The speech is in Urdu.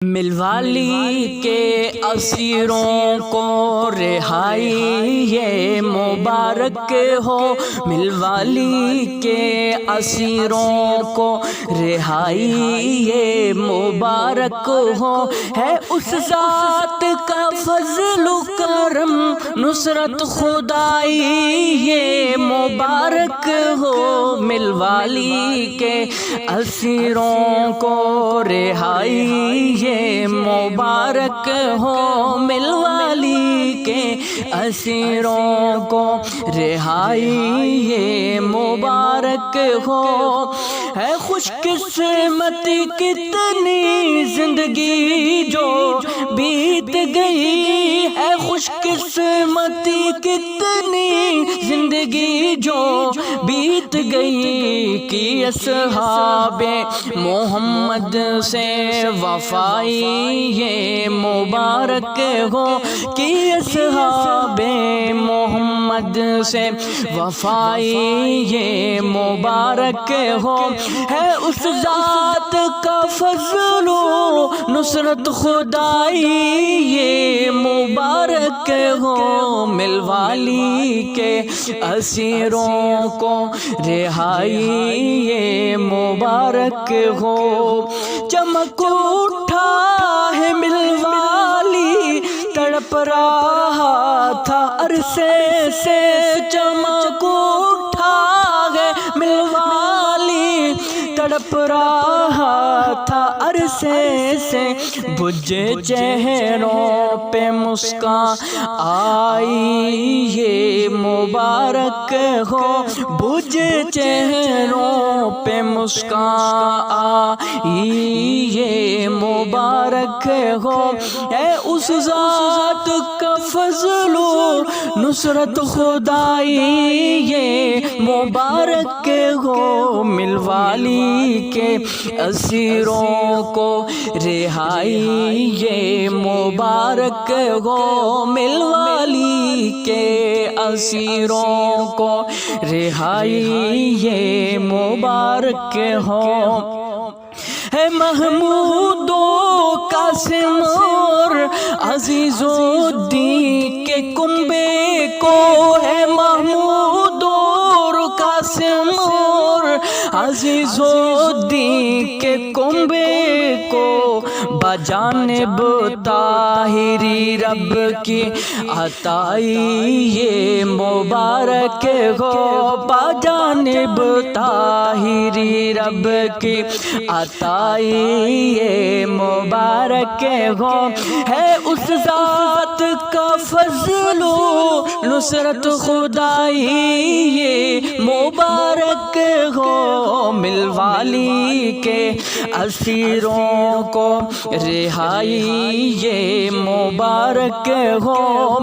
ملوالی کے اسیروں کو رہائی یہ مبارک ہو، ملوالی کے اسیروں کو رہائی یہ مبارک ہو، ہے اس ذات کا فضل و کرم نصرت خدائی یہ مبارک ہو، ملوالی کے اسیروں کو رہائی یہ مبارک ہو، ملوالی کے اسیروں کو رہائی یہ مبارک ہو، ہے خوش قسمتی کتنی زندگی جو بیت گئی، ہے خوش قسمتی کتنی زندگی جو بیت گئی، کی اصحاب محمد سے وفائی یہ مبارک ہو، کی اصحاب محمد سے وفائی یہ مبارک ہو، ہے اس ذات کا فضل و نصرت خدائی یہ مبارک ہو، ملوالی کے اسیروں کو رہائی یہ مبارک ہو، چمک اٹھا ہے ملوالی تڑپ رہا تھا عرصے سے، چمک اٹھا ہے ملوالی تڑپ رہا تھا عرصے سے، بجھے چہروں پہ مسکان آئی یہ مبارک ہو، بجھے چہروں پہ مسکان آئی یہ مبارک ہو، اے اس ذات کا فضل و نصرت خدائی یہ مبارک ہو، ملوالی کے اسیروں کو رہائی یہ مبارک ہو، ملوالی کے اسیروں کو رہائی یہ مبارک ہو، ہے محمود و قاسم اور عزیز الدین کے کنبے کو، ہے محمود اور قاسم اور عزیز الدین کے کنبے کو، بجانب طاہری رب کی عطائی یہ مبارک ہو، بجانب طاہری رب کی عطائی یہ مبارک ہو، ہے اس ذات کا فضل و نصرت خدائی یہ مبارک ہو، ملوالی کے اسیروں کو رہائی یہ مبارک ہو۔